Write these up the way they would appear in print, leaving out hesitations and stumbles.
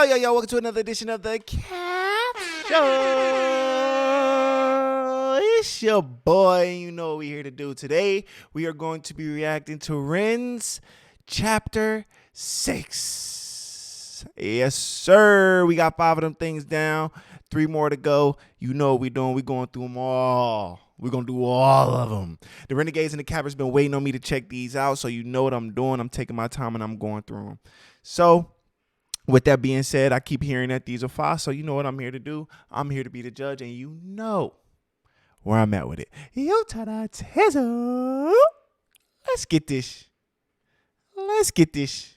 Yo, welcome to another edition of the KAPR Show. It's your boy, and you know what we're here to do. Today, we are going to be reacting to Ren's Chapter 6. Yes, sir. We got 5 of them things down, 3 more to go. You know what we're doing. We're going through them all. We're going to do all of them. The Renegades and the KAPR's been waiting on me to check these out, so you know what I'm doing. I'm taking my time, and I'm going through them. So, with that being said, I keep hearing that these are 5, so you know what I'm here to do. I'm here to be the judge, and you know where I'm at with it. Yo, ta-da, tezo. Let's get this. Let's get this.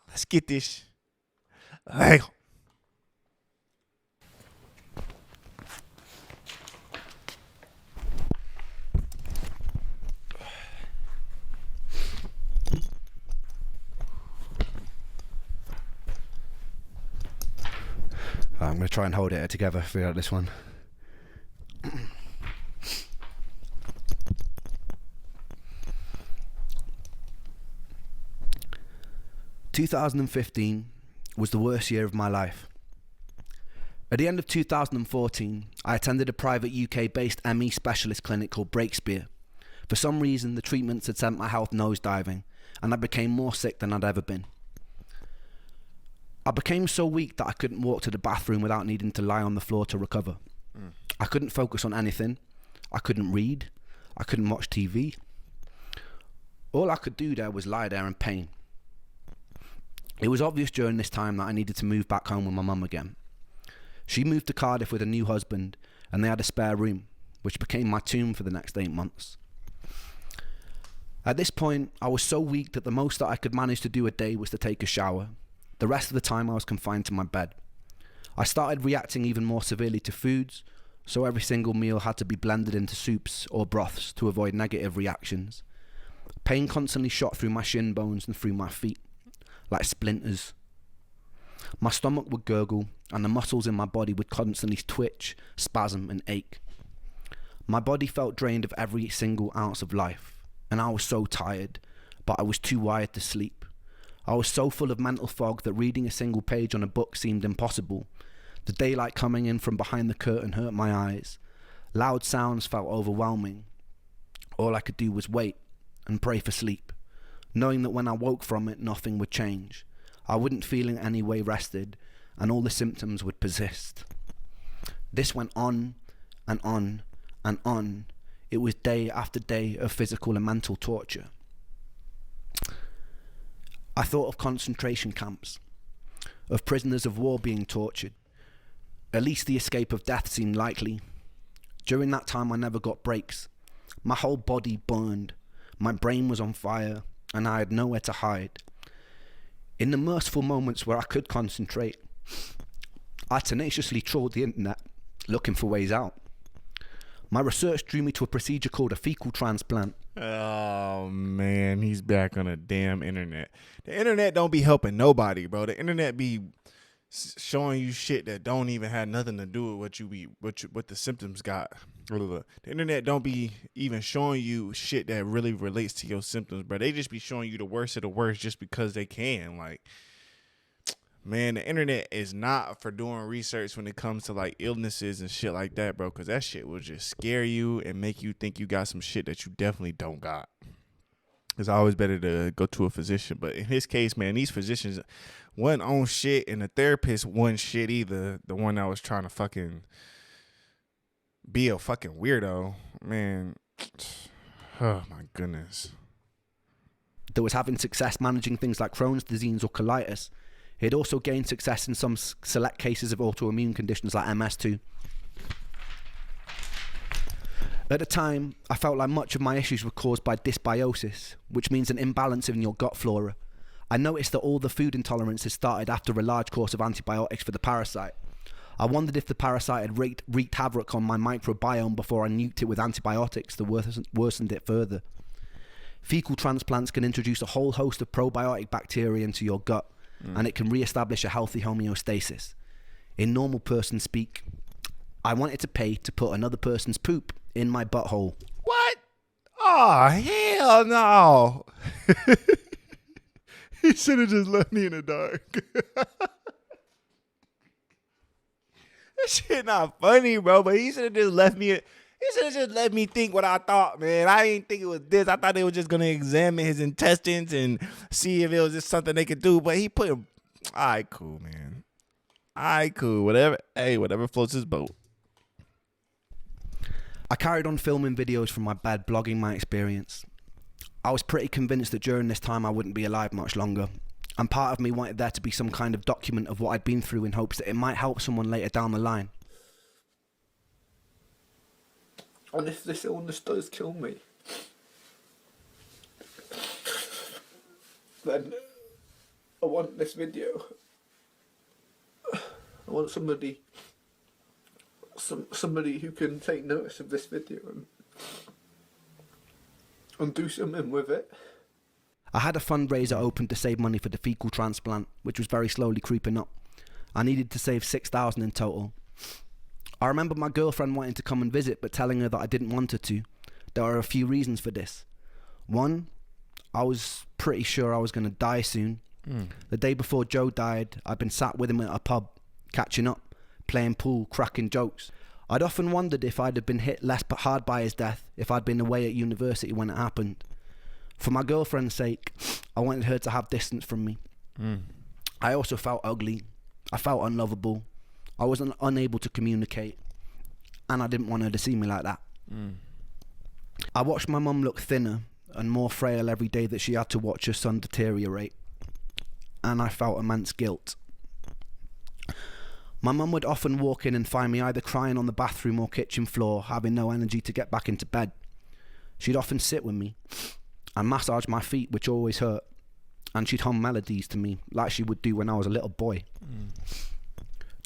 Let's get this. Hey. I'm going to try and hold it together throughout this one. 2015 was the worst year of my life. At the end of 2014, I attended a private UK-based ME specialist clinic called Breakspear. For some reason, the treatments had sent my health nosediving, and I became more sick than I'd ever been. I became so weak that I couldn't walk to the bathroom without needing to lie on the floor to recover. I couldn't focus on anything. I couldn't read. I couldn't watch TV. All I could do there was lie there in pain. It was obvious during this time that I needed to move back home with my mum again. She moved to Cardiff with a new husband, and they had a spare room, which became my tomb for the next 8 months. At this point, I was so weak that the most that I could manage to do a day was to take a shower. The rest of the time I was confined to my bed. I started reacting even more severely to foods, so every single meal had to be blended into soups or broths to avoid negative reactions. Pain constantly shot through my shin bones and through my feet, like splinters. My stomach would gurgle, and the muscles in my body would constantly twitch, spasm, and ache. My body felt drained of every single ounce of life, and I was so tired, but I was too wired to sleep. I was so full of mental fog that reading a single page on a book seemed impossible. The daylight coming in from behind the curtain hurt my eyes. Loud sounds felt overwhelming. All I could do was wait and pray for sleep, knowing that when I woke from it, nothing would change. I wouldn't feel in any way rested, and all the symptoms would persist. This went on and on and on. It was day after day of physical and mental torture. I thought of concentration camps, of prisoners of war being tortured. At least the escape of death seemed likely. During that time I never got breaks. My whole body burned, my brain was on fire, and I had nowhere to hide. In the merciful moments where I could concentrate, I tenaciously trawled the internet, looking for ways out. My research drew me to a procedure called a fecal transplant. Oh, man, he's back on the damn internet. The internet don't be helping nobody, bro. The internet be showing you shit that don't even have nothing to do with what the symptoms got. The internet don't be even showing you shit that really relates to your symptoms, bro. They just be showing you the worst of the worst just because they can. Like, man, the internet is not for doing research when it comes to like illnesses and shit like that, bro, because that shit will just scare you and make you think you got some shit that you definitely don't got. It's always better to go to a physician. But in his case, man, these physicians wasn't on shit, and the therapist wasn't shit either. The one that was trying to fucking be a fucking weirdo, man. Oh, my goodness. That was having success managing things like Crohn's disease or colitis. He had also gained success in some select cases of autoimmune conditions like MS too. At the time, I felt like much of my issues were caused by dysbiosis, which means an imbalance in your gut flora. I noticed that all the food intolerances started after a large course of antibiotics for the parasite. I wondered if the parasite had wreaked havoc on my microbiome before I nuked it with antibiotics that worsened it further. Fecal transplants can introduce a whole host of probiotic bacteria into your gut, and it can re-establish a healthy homeostasis. In normal person speak, I wanted to pay to put another person's poop in my butthole. What? Oh, hell no. He should have just left me in the dark. That shit not funny, bro. But he should have just left me. He should have just let me think what I thought, man. I didn't think it was this. I thought they were just gonna examine his intestines and see if it was just something they could do. But he put him. All right, cool, man. All right, cool. Whatever. Hey, whatever floats his boat. I carried on filming videos from my bed, blogging my experience. I was pretty convinced that during this time I wouldn't be alive much longer, and part of me wanted there to be some kind of document of what I'd been through in hopes that it might help someone later down the line. And if this illness does kill me, then I want this video. I want somebody who can take notice of this video and do something with it. I had a fundraiser open to save money for the fecal transplant, which was very slowly creeping up. I needed to save $6,000 in total. I remember my girlfriend wanting to come and visit, but telling her that I didn't want her to. There were a few reasons for this. One, I was pretty sure I was going to die soon. The day before Joe died, I'd been sat with him at a pub, catching up, playing pool, cracking jokes. I'd often wondered if I'd have been hit less hard by his death if I'd been away at university when it happened. For my girlfriend's sake, I wanted her to have distance from me. I also felt ugly. I felt unlovable. I was unable to communicate, and I didn't want her to see me like that. I watched my mum look thinner and more frail every day that she had to watch her son deteriorate, and I felt immense guilt. My mum would often walk in and find me either crying on the bathroom or kitchen floor, having no energy to get back into bed. She'd often sit with me and massage my feet, which always hurt, and she'd hum melodies to me like she would do when I was a little boy.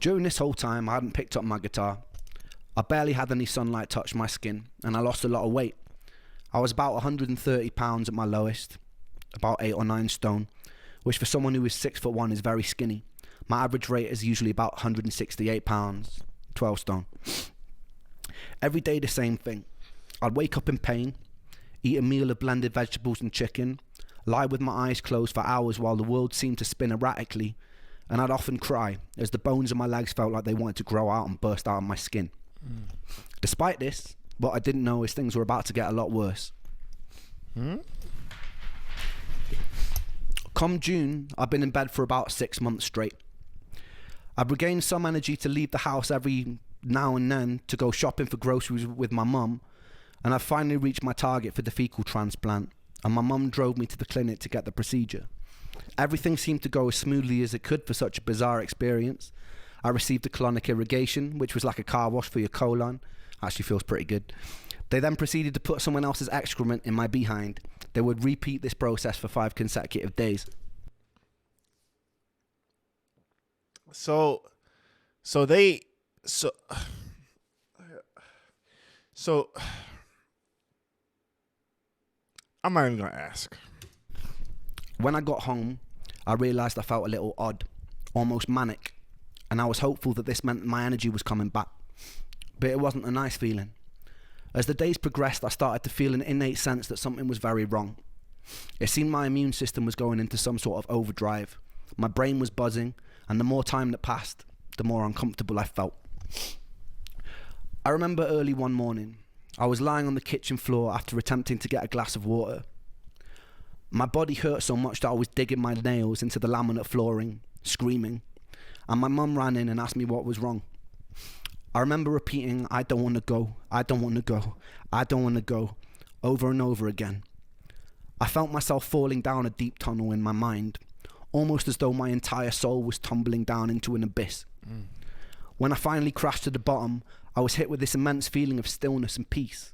During this whole time, I hadn't picked up my guitar. I barely had any sunlight touch my skin, and I lost a lot of weight. I was about 130 pounds at my lowest, about 8 or 9 stone, which for someone who is 6'1" is very skinny. My average weight is usually about 168 pounds, 12 stone. Every day the same thing. I'd wake up in pain, eat a meal of blended vegetables and chicken, lie with my eyes closed for hours while the world seemed to spin erratically, and I'd often cry as the bones of my legs felt like they wanted to grow out and burst out of my skin. Despite this, what I didn't know is things were about to get a lot worse. Come June, I've been in bed for about 6 months straight. I've regained some energy to leave the house every now and then to go shopping for groceries with my mum, and I've finally reached my target for the fecal transplant, and my mum drove me to the clinic to get the procedure. Everything seemed to go as smoothly as it could for such a bizarre experience. I received a colonic irrigation, which was like a car wash for your colon. Actually feels pretty good. They then proceeded to put someone else's excrement in my behind. They would repeat this process for 5 consecutive days. So I'm not even gonna ask. When I got home, I realised I felt a little odd, almost manic, and I was hopeful that this meant my energy was coming back. But it wasn't a nice feeling. As the days progressed, I started to feel an innate sense that something was very wrong. It seemed my immune system was going into some sort of overdrive. My brain was buzzing, and the more time that passed, the more uncomfortable I felt. I remember early one morning, I was lying on the kitchen floor after attempting to get a glass of water. My body hurt so much that I was digging my nails into the laminate flooring, screaming, and my mum ran in and asked me what was wrong. I remember repeating, "I don't want to go, I don't want to go, I don't want to go," over and over again. I felt myself falling down a deep tunnel in my mind, almost as though my entire soul was tumbling down into an abyss. When I finally crashed to the bottom, I was hit with this immense feeling of stillness and peace.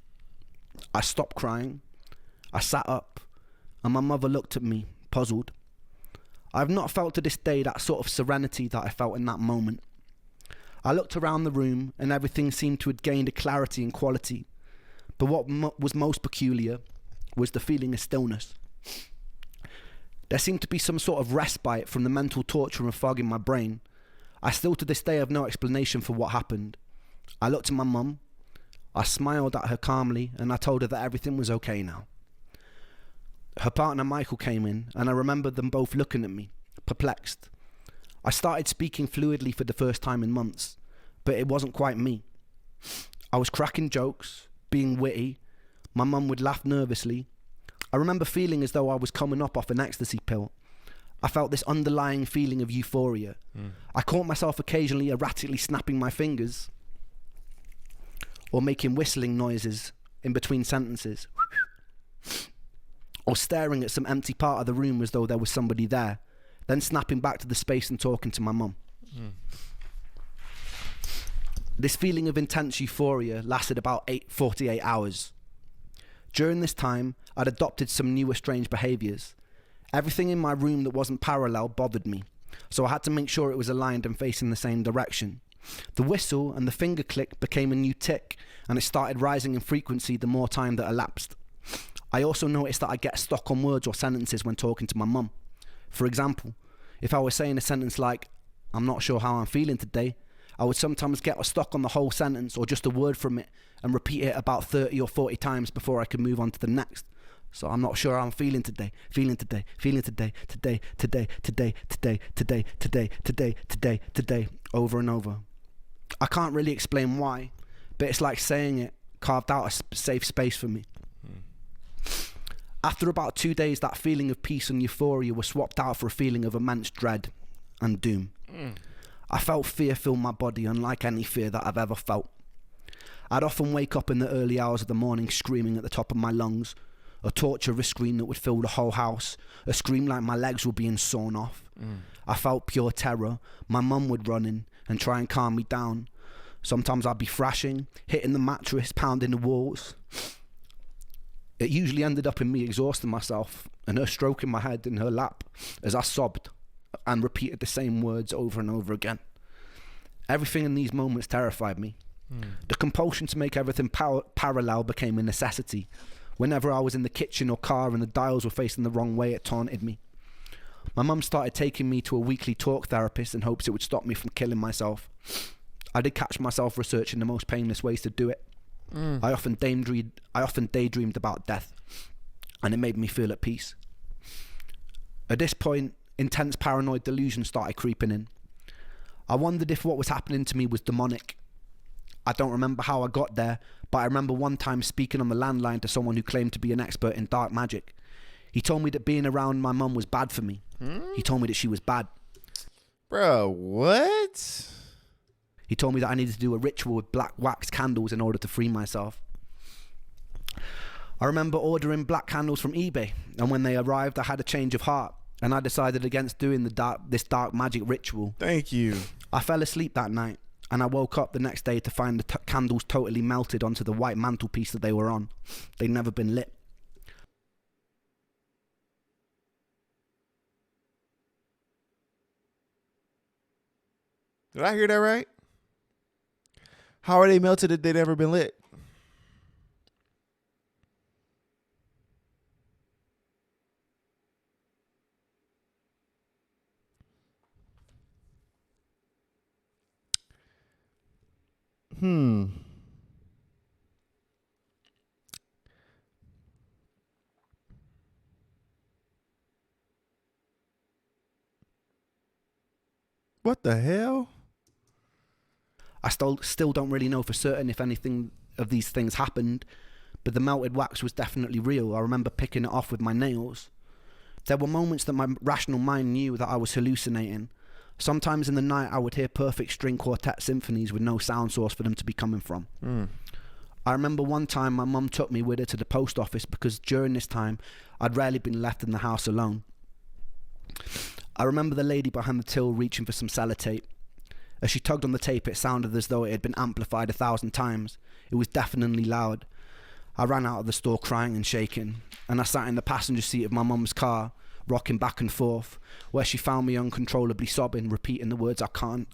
I stopped crying. I sat up, and my mother looked at me, puzzled. I've not felt to this day that sort of serenity that I felt in that moment. I looked around the room, and everything seemed to have gained a clarity and quality. But what was most peculiar was the feeling of stillness. There seemed to be some sort of respite from the mental torture and fog in my brain. I still to this day have no explanation for what happened. I looked at my mum. I smiled at her calmly, and I told her that everything was okay now. Her partner Michael came in, and I remember them both looking at me, perplexed. I started speaking fluidly for the first time in months, but it wasn't quite me. I was cracking jokes, being witty. My mum would laugh nervously. I remember feeling as though I was coming up off an ecstasy pill. I felt this underlying feeling of euphoria. I caught myself occasionally erratically snapping my fingers or making whistling noises in between sentences, or staring at some empty part of the room as though there was somebody there, then snapping back to the space and talking to my mum. This feeling of intense euphoria lasted about 48 hours. During this time, I'd adopted some newer strange behaviours. Everything in my room that wasn't parallel bothered me, so I had to make sure it was aligned and facing the same direction. The whistle and the finger click became a new tick, and it started rising in frequency the more time that elapsed. I also noticed that I get stuck on words or sentences when talking to my mum. For example, if I was saying a sentence like, "I'm not sure how I'm feeling today," I would sometimes get stuck on the whole sentence or just a word from it and repeat it about 30 or 40 times before I could move on to the next. So I'm not sure how I'm feeling today, feeling today, today, over and over. I can't really explain why, but it's like saying it carved out a safe space for me. After about 2 days, that feeling of peace and euphoria was swapped out for a feeling of immense dread and doom. I felt fear fill my body, unlike any fear that I've ever felt. I'd often wake up in the early hours of the morning screaming at the top of my lungs, a torture scream that would fill the whole house, a scream like my legs were being sawn off. I felt pure terror. My mum would run in and try and calm me down. Sometimes I'd be thrashing, hitting the mattress, pounding the walls. It usually ended up in me exhausting myself and her stroking my head in her lap as I sobbed and repeated the same words over and over again. Everything in these moments terrified me. The compulsion to make everything parallel became a necessity. Whenever I was in the kitchen or car and the dials were facing the wrong way, it taunted me. My mum started taking me to a weekly talk therapist in hopes it would stop me from killing myself. I did catch myself researching the most painless ways to do it. I often daydreamed about death, and it made me feel at peace. At this point, intense paranoid delusions started creeping in. I wondered if what was happening to me was demonic. I don't remember how I got there, but I remember one time speaking on the landline to someone who claimed to be an expert in dark magic. He told me that being around my mum was bad for me. He told me that she was bad. Bro, what? He told me that I needed to do a ritual with black wax candles in order to free myself. I remember ordering black candles from eBay, and when they arrived, I had a change of heart, and I decided against doing this dark magic ritual. Thank you. I fell asleep that night, and I woke up the next day to find the candles totally melted onto the white mantelpiece that they were on. They'd never been lit. Did I hear that right? How are they melted if they'd never been lit? What the hell? I still don't really know for certain if anything of these things happened, but the melted wax was definitely real. I remember picking it off with my nails. There were moments that my rational mind knew that I was hallucinating. Sometimes in the night I would hear perfect string quartet symphonies with no sound source for them to be coming from. I remember one time my mum took me with her to the post office because during this time I'd rarely been left in the house alone. I remember the lady behind the till reaching for some sellotape. As she tugged on the tape, it sounded as though it had been amplified 1,000 times. It was deafeningly loud. I ran out of the store crying and shaking, and I sat in the passenger seat of my mum's car, rocking back and forth, where she found me uncontrollably sobbing, repeating the words, I can't,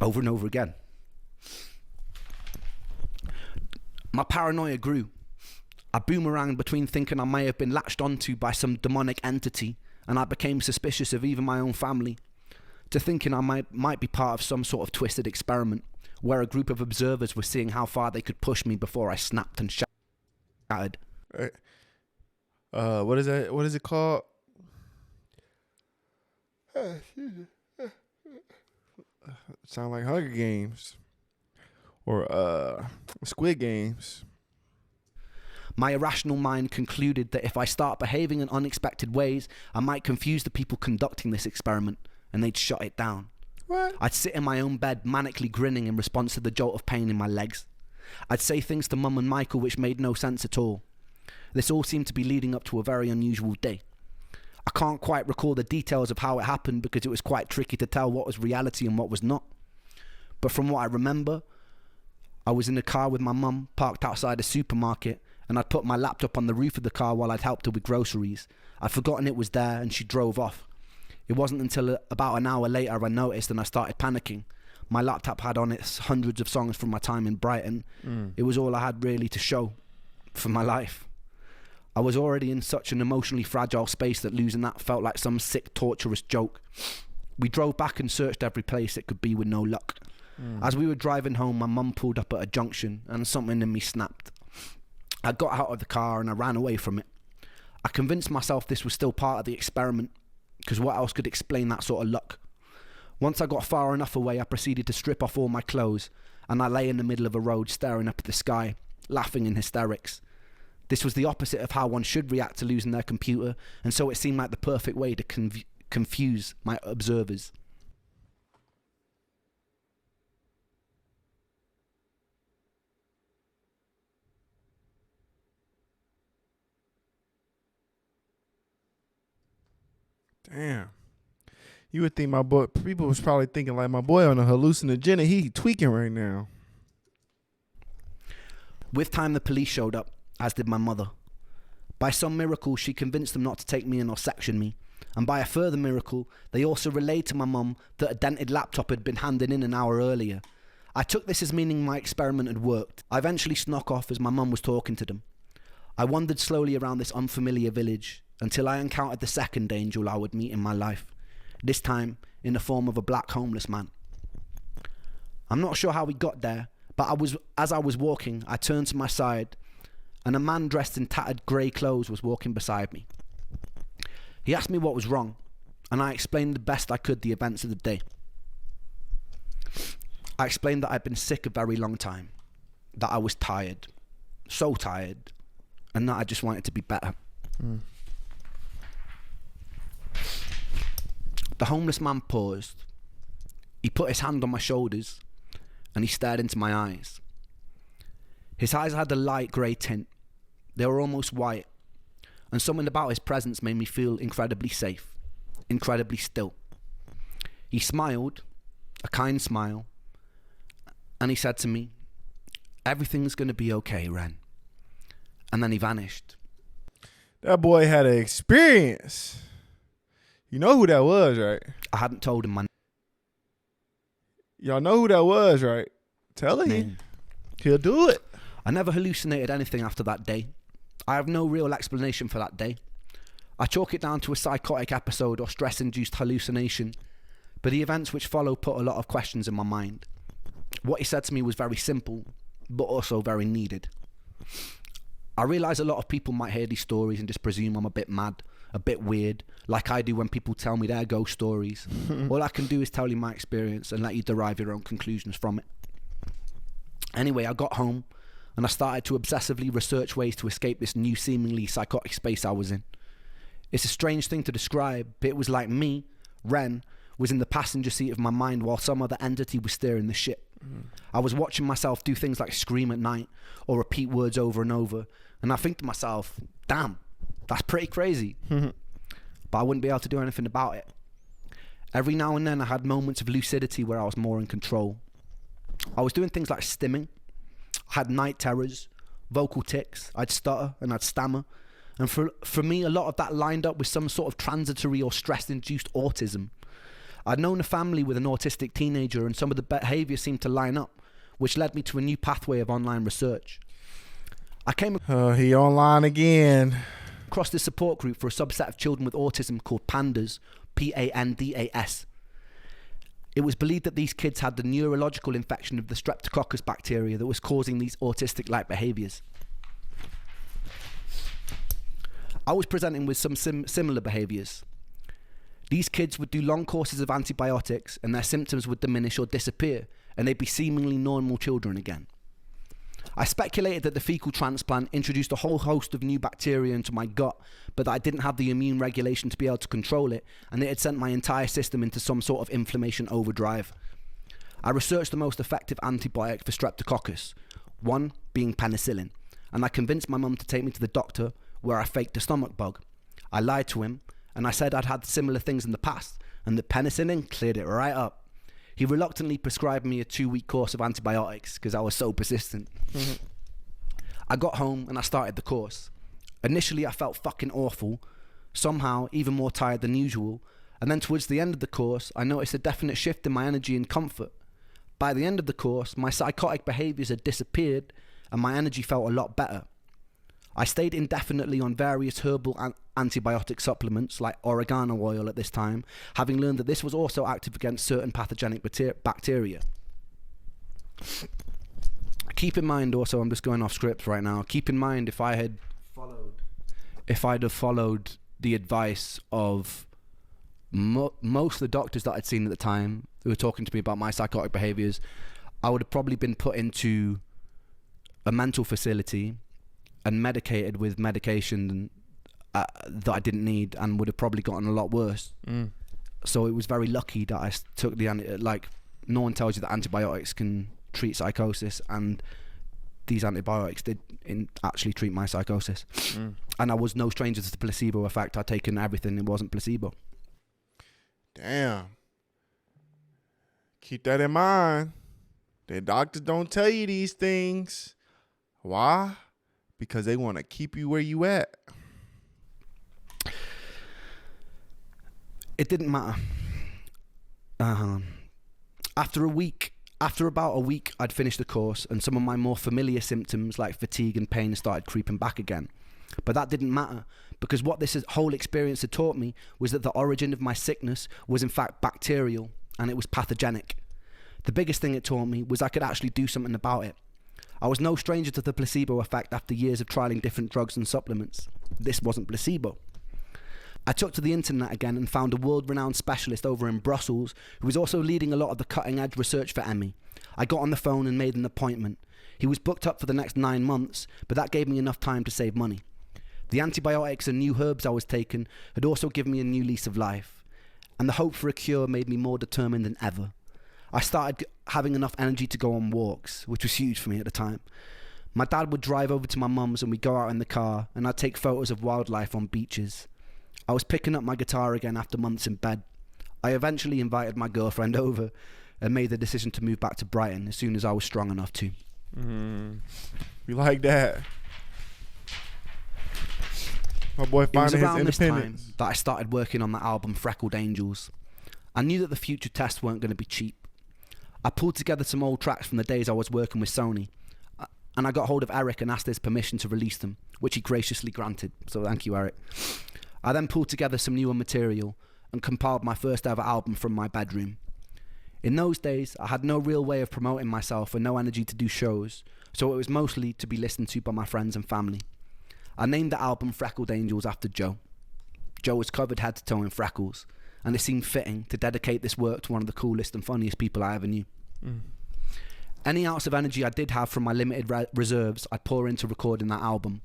over and over again. My paranoia grew. I boomeranged between thinking I may have been latched onto by some demonic entity, and I became suspicious of even my own family, to thinking I might be part of some sort of twisted experiment, where a group of observers were seeing how far they could push me before I snapped and shattered. What is that? What is it called? Sound like Hunger Games or Squid Games. My irrational mind concluded that if I start behaving in unexpected ways, I might confuse the people conducting this experiment, and they'd shut it down. What? I'd sit in my own bed, manically grinning in response to the jolt of pain in my legs. I'd say things to Mum and Michael which made no sense at all. This all seemed to be leading up to a very unusual day. I can't quite recall the details of how it happened because it was quite tricky to tell what was reality and what was not. But from what I remember, I was in the car with my mum, parked outside a supermarket, and I'd put my laptop on the roof of the car while I'd helped her with groceries. I'd forgotten it was there and she drove off. It wasn't until about an hour later I noticed and I started panicking. My laptop had on it hundreds of songs from my time in Brighton. It was all I had really to show for my life. I was already in such an emotionally fragile space that losing that felt like some sick, torturous joke. We drove back and searched every place it could be with no luck. As we were driving home, my mum pulled up at a junction and something in me snapped. I got out of the car and I ran away from it. I convinced myself this was still part of the experiment, because what else could explain that sort of luck? Once I got far enough away, I proceeded to strip off all my clothes, and I lay in the middle of a road staring up at the sky, laughing in hysterics. This was the opposite of how one should react to losing their computer, and so it seemed like the perfect way to confuse my observers. Damn. You would think my boy, people was probably thinking like my boy on a hallucinogenic, he tweaking right now. With time, the police showed up, as did my mother. By some miracle, she convinced them not to take me in or section me. And by a further miracle, they also relayed to my mum that a dented laptop had been handed in an hour earlier. I took this as meaning my experiment had worked. I eventually snuck off as my mum was talking to them. I wandered slowly around this unfamiliar village until I encountered the second angel I would meet in my life, this time in the form of a black homeless man. I'm not sure how we got there, but as I was walking, I turned to my side and a man dressed in tattered grey clothes was walking beside me. He asked me what was wrong, and I explained the best I could the events of the day. I explained that I'd been sick a very long time, that I was tired, so tired, and that I just wanted to be better. The homeless man paused. He put his hand on my shoulders and he stared into my eyes. His eyes had a light grey tint. They were almost white, and something about his presence made me feel incredibly safe, incredibly still. He smiled, a kind smile, and he said to me, "Everything's going to be okay, Ren." And then he vanished. That boy had an experience. You know who that was, right? I hadn't told him my Y'all know who that was, right? Tell him. name. He'll do it. I never hallucinated anything after that day. I have no real explanation for that day. I chalk it down to a psychotic episode or stress-induced hallucination, but the events which follow put a lot of questions in my mind. What he said to me was very simple, but also very needed. I realise a lot of people might hear these stories and just presume I'm a bit mad, a bit weird, like I do when people tell me their ghost stories. All I can do is tell you my experience and let you derive your own conclusions from it. Anyway, I got home and I started to obsessively research ways to escape this new seemingly psychotic space I was in. It's a strange thing to describe, but it was like me, Ren, was in the passenger seat of my mind while some other entity was steering the ship. I was watching myself do things like scream at night or repeat words over and over, and I think to myself, damn, that's pretty crazy. But I wouldn't be able to do anything about it. Every now and then I had moments of lucidity where I was more in control. I was doing things like stimming. I had night terrors, vocal tics, I'd stutter and I'd stammer. And for me, a lot of that lined up with some sort of transitory or stress-induced autism. I'd known a family with an autistic teenager and some of the behaviour seemed to line up, which led me to a new pathway of online research. I came He online again. across this support group for a subset of children with autism called PANDAS, P-A-N-D-A-S. It was believed that these kids had the neurological infection of the Streptococcus bacteria that was causing these autistic-like behaviours. I was presenting with some similar behaviours. These kids would do long courses of antibiotics and their symptoms would diminish or disappear, and they'd be seemingly normal children again. I speculated that the fecal transplant introduced a whole host of new bacteria into my gut, but that I didn't have the immune regulation to be able to control it, and it had sent my entire system into some sort of inflammation overdrive. I researched the most effective antibiotic for streptococcus, one being penicillin, and I convinced my mum to take me to the doctor, where I faked a stomach bug. I lied to him, and I said I'd had similar things in the past, and that penicillin cleared it right up. He reluctantly prescribed me a 2-week course of antibiotics because I was so persistent. I got home and I started the course. Initially, I felt fucking awful, somehow even more tired than usual, and then towards the end of the course, I noticed a definite shift in my energy and comfort. By the end of the course, my psychotic behaviours had disappeared and my energy felt a lot better. I stayed indefinitely on various herbal antibiotic supplements like oregano oil at this time, having learned that this was also active against certain pathogenic bacteria. Keep in mind also, I'm just going off script right now, keep in mind if I'd have followed the advice of most of the doctors that I'd seen at the time who were talking to me about my psychotic behaviours, I would have probably been put into a mental facility and medicated with medication that I didn't need, and would have probably gotten a lot worse. So it was very lucky that I took no one tells you that antibiotics can treat psychosis, and these antibiotics did actually treat my psychosis. And I was no stranger to the placebo effect. I'd taken everything, it wasn't placebo. Damn. Keep that in mind. The doctors don't tell you these things. Why? Because they want to keep you where you at. It didn't matter. After about a week, I'd finished the course, and some of my more familiar symptoms like fatigue and pain started creeping back again. But that didn't matter, because what this whole experience had taught me was that the origin of my sickness was in fact bacterial, and it was pathogenic. The biggest thing it taught me was I could actually do something about it. I was no stranger to the placebo effect after years of trialing different drugs and supplements. This wasn't placebo. I took to the internet again and found a world-renowned specialist over in Brussels who was also leading a lot of the cutting-edge research for ME. I got on the phone and made an appointment. He was booked up for the next 9 months, but that gave me enough time to save money. The antibiotics and new herbs I was taking had also given me a new lease of life, and the hope for a cure made me more determined than ever. I started having enough energy to go on walks, which was huge for me at the time. My dad would drive over to my mum's and we'd go out in the car, and I'd take photos of wildlife on beaches. I was picking up my guitar again after months in bed. I eventually invited my girlfriend over and made the decision to move back to Brighton as soon as I was strong enough to. We like that. My boy It was finding his around this time independence. that I started working on the album Freckled Angels. I knew that the future tests weren't going to be cheap. I pulled together some old tracks from the days I was working with Sony, and I got hold of Eric and asked his permission to release them, which he graciously granted, so thank you, Eric. I then pulled together some newer material and compiled my first ever album from my bedroom. In those days, I had no real way of promoting myself and no energy to do shows, so it was mostly to be listened to by my friends and family. I named the album Freckled Angels after Joe. Joe was covered head to toe in freckles, and it seemed fitting to dedicate this work to one of the coolest and funniest people I ever knew. Any ounce of energy I did have from my limited reserves, I'd pour into recording that album.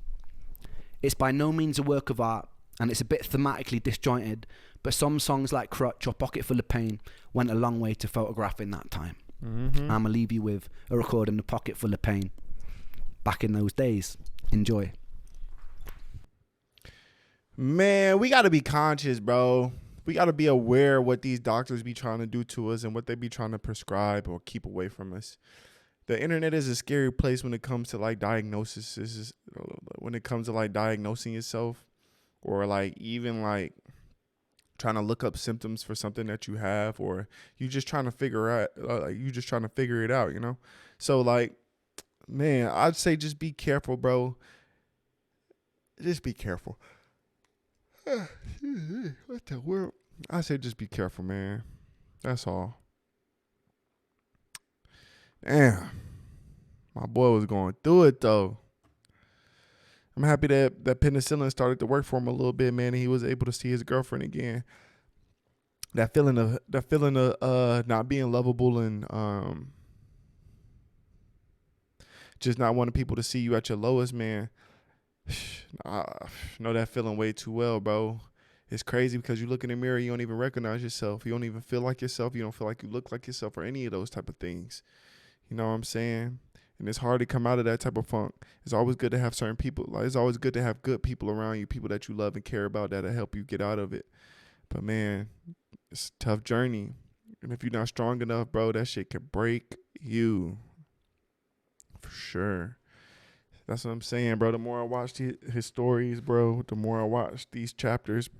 It's by no means a work of art, and it's a bit thematically disjointed, but some songs like Crutch or Pocket Full of Pain went a long way to photographing that time. I'm going to leave you with a recording of Pocket Full of Pain. Back in those days. Enjoy. Man, we got to be conscious, bro. We got to be aware of what these doctors be trying to do to us and what they be trying to prescribe or keep away from us. The internet is a scary place when it comes to like diagnosis. When it comes to like diagnosing yourself, or like even like trying to look up symptoms for something that you have, or you just trying to figure out, it out, you know? So like, man, I'd say just be careful, bro. Just be careful. What the world? I say just be careful, man. That's all. Damn. My boy was going through it, though. I'm happy that penicillin started to work for him a little bit, man, and he was able to see his girlfriend again. that feeling of not being lovable and just not wanting people to see you at your lowest, man. I know that feeling way too well, bro. It's crazy because you look in the mirror, you don't even recognize yourself. You don't even feel like yourself. You don't feel like you look like yourself or any of those type of things. You know what I'm saying? And it's hard to come out of that type of funk. It's always good to have certain people. Like, it's always good to have good people around you, people that you love and care about that'll help you get out of it. But, man, it's a tough journey. And if you're not strong enough, bro, that shit can break you. For sure. That's what I'm saying, bro. The more I watch his stories, bro, the more I watch these chapters,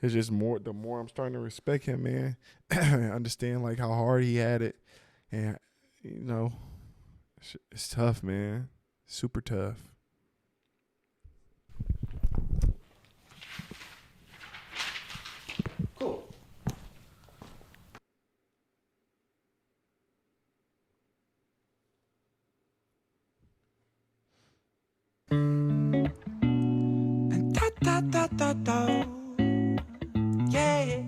it's just more. The more I'm starting to respect him, man. Understand like how hard he had it, and you know, it's tough, man. Super tough. Cool. And da. Yeah.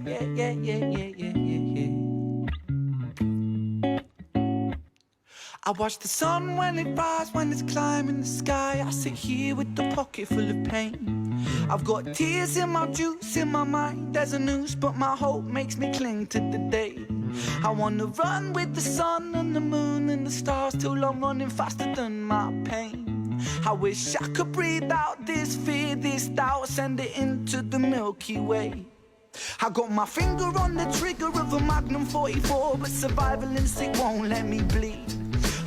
I watch the sun when it rises, when it's climbing the sky. I sit here with the pocket full of pain. I've got tears in my juice, in my mind. There's a noose, but my hope makes me cling to the day. I wanna run with the sun and the moon and the stars till I'm running faster than my pain. I wish I could breathe out this fear, this doubt, send it into the Milky Way. I got my finger on the trigger of a Magnum 44, but survival instinct won't let me bleed.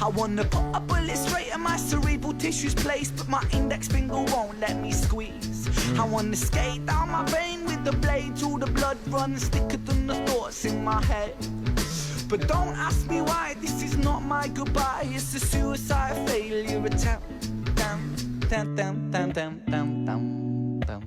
I wanna put a bullet straight in my cerebral tissues place, but my index finger won't let me squeeze. I wanna skate down my vein with the blade till the blood runs thicker than the thoughts in my head. But don't ask me why, this is not my goodbye. It's a suicide failure attempt. Dum, dum, dum, dum, dum, dum, dum, dum.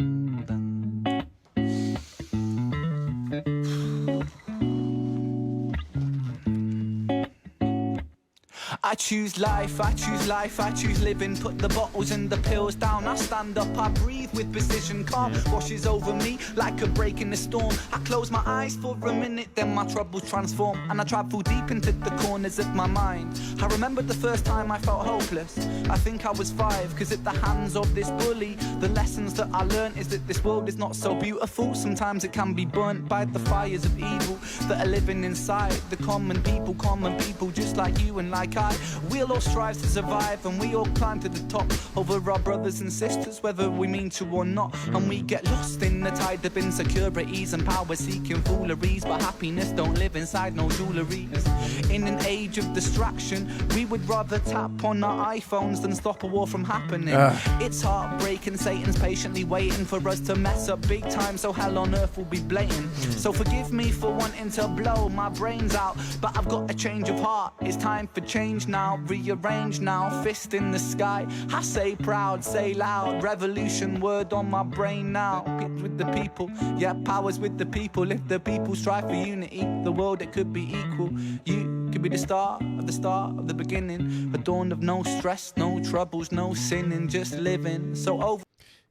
I choose life, I choose life, I choose living. Put the bottles and the pills down, I stand up, I breathe with precision. Calm washes over me like a break in the storm. I close my eyes for a minute, then my troubles transform, and I travel deep into the corners of my mind. I remember the first time I felt hopeless. I think I was 5, cause at the hands of this bully, the lessons that I learned is that this world is not so beautiful. Sometimes it can be burnt by the fires of evil that are living inside the common people just like you and like I. We'll all strive to survive, and we all climb to the top over our brothers and sisters, whether we mean to or not. And we get lost in the tide of insecurities and power-seeking fooleries, but happiness don't live inside no jewelleries. In an age of distraction, we would rather tap on our iPhones than stop a war from happening. It's heartbreaking, Satan's patiently waiting for us to mess up big time, so hell on earth will be blatant. So forgive me for wanting to blow my brains out, but I've got a change of heart. It's time for change now, rearrange now, fist in the sky. I say proud, say loud, revolution word on my brain now. It's with the people, yeah, power's with the people. If the people strive for unity, the world it could be equal. You could be the start of the beginning, a dawn of no stress, no troubles, no sinning, just living. So over.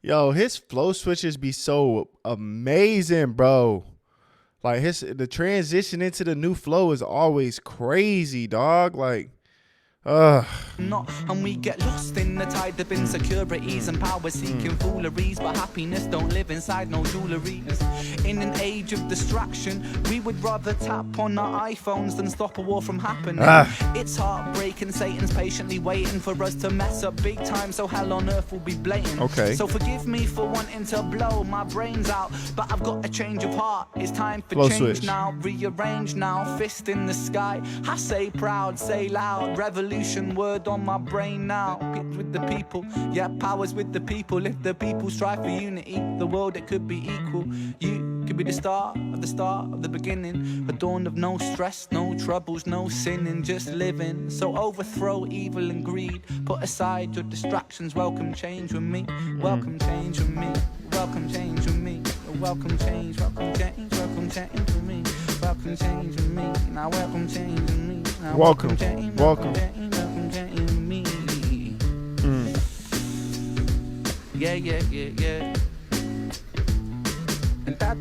Yo, his flow switches be so amazing, bro. Like the transition into the new flow is always crazy, dog. Like, Not, and we get lost in the tide of insecurities and power-seeking fooleries, but happiness don't live inside no jewelleries. In an age of distraction, we would rather tap on our iPhones than stop a war from happening. It's heartbreaking, Satan's patiently waiting for us to mess up big time, so hell on earth will be blatant. Okay. So forgive me for wanting to blow my brains out, but I've got a change of heart. It's time for Flow change switch. now, rearrange now, fist in the sky. I say proud, say loud, revolution word on my brain now. It's with the people, yeah, power's with the people. If the people strive for unity, the world it could be equal. You could be the start of the beginning, a dawn of no stress, no troubles, no sinning, just living. So overthrow evil and greed, put aside your distractions, welcome change with me, welcome change with me, welcome change with me, welcome change, welcome change, welcome change with me, welcome change with me, now welcome change with me, now welcome change, welcome. welcome change with me. Yeah. And da.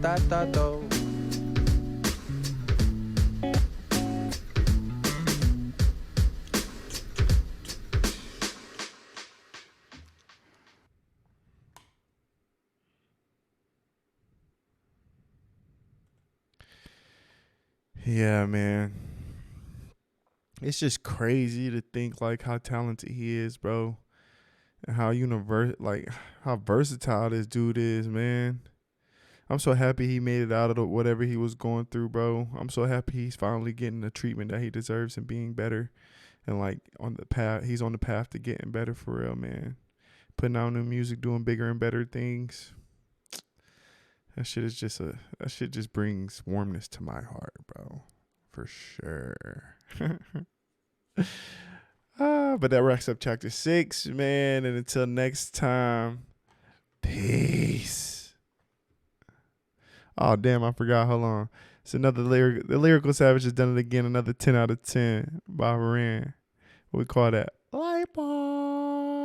Yeah, man. It's just crazy to think like how talented he is, bro. And how versatile this dude is, man. I'm so happy he made it out of whatever he was going through, bro. I'm so happy he's finally getting the treatment that he deserves and being better. And like he's on the path to getting better for real, man. Putting out new music, doing bigger and better things. That shit just brings warmness to my heart, bro. For sure. But that wraps up chapter 6, man. And until next time, peace. Oh, damn, I forgot. Hold on. It's another The Lyrical Savage has done it again. Another 10 out of 10 by Varan. What we call that? Light bars.